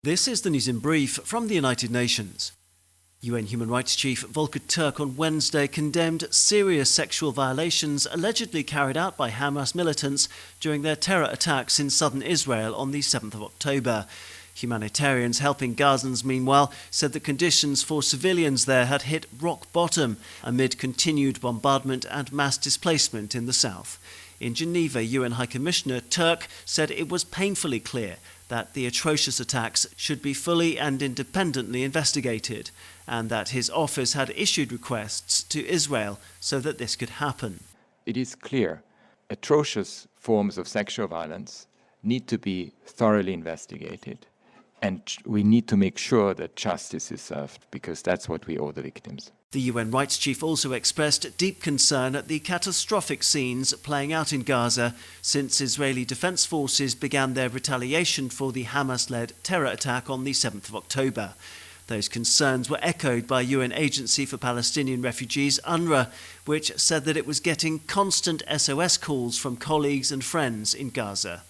This is the news in brief from the United Nations. UN Human Rights Chief Volker Türk on Wednesday condemned serious sexual violations allegedly carried out by Hamas militants during their terror attacks in southern Israel on the 7th of October. Humanitarians helping Gazans, meanwhile, said the conditions for civilians there had hit rock bottom amid continued bombardment and mass displacement in the south. In Geneva, UN High Commissioner Türk said it was painfully clear that the atrocious attacks should be fully and independently investigated, and that his office had issued requests to Israel so that this could happen. It is clear atrocious forms of sexual violence need to be thoroughly investigated, and we need to make sure that justice is served, because that's what we owe the victims. The UN rights chief also expressed deep concern at the catastrophic scenes playing out in Gaza since Israeli defense forces began their retaliation for the Hamas-led terror attack on the 7th of October. Those concerns were echoed by UN Agency for Palestinian Refugees, UNRWA, which said that it was getting constant SOS calls from colleagues and friends in Gaza.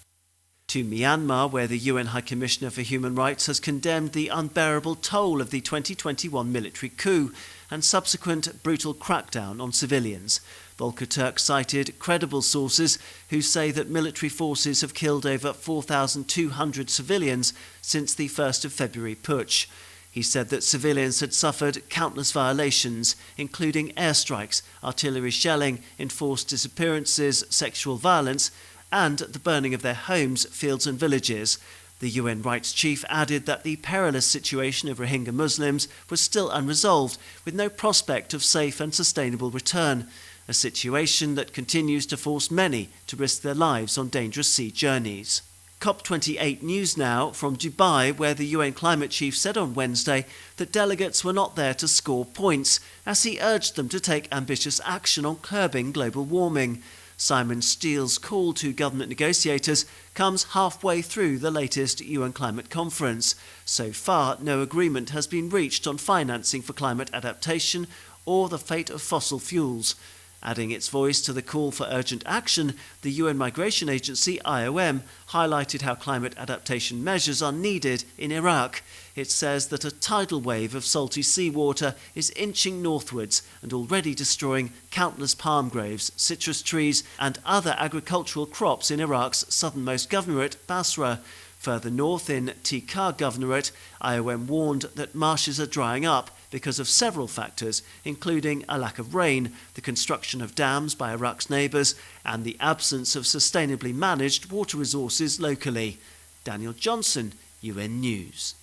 To Myanmar, where the UN High Commissioner for Human Rights has condemned the unbearable toll of the 2021 military coup and subsequent brutal crackdown on civilians. Volker Türk cited credible sources who say that military forces have killed over 4,200 civilians since the 1st of February putsch. He said that civilians had suffered countless violations, including airstrikes, artillery shelling, enforced disappearances, sexual violence, and the burning of their homes, fields and villages. The UN rights chief added that the perilous situation of Rohingya Muslims was still unresolved, with no prospect of safe and sustainable return, a situation that continues to force many to risk their lives on dangerous sea journeys. COP28 news now from Dubai, where the UN climate chief said on Wednesday that delegates were not there to score points, as he urged them to take ambitious action on curbing global warming. Simon Steele's call to government negotiators comes halfway through the latest UN climate conference. So far, no agreement has been reached on financing for climate adaptation or the fate of fossil fuels. Adding its voice to the call for urgent action, the UN Migration Agency, IOM, highlighted how climate adaptation measures are needed in Iraq. It says that a tidal wave of salty seawater is inching northwards and already destroying countless palm groves, citrus trees and other agricultural crops in Iraq's southernmost governorate, Basra. Further north in Tikar Governorate, IOM warned that marshes are drying up because of several factors, including a lack of rain, the construction of dams by Iraq's neighbours, and the absence of sustainably managed water resources locally. Daniel Johnson, UN News.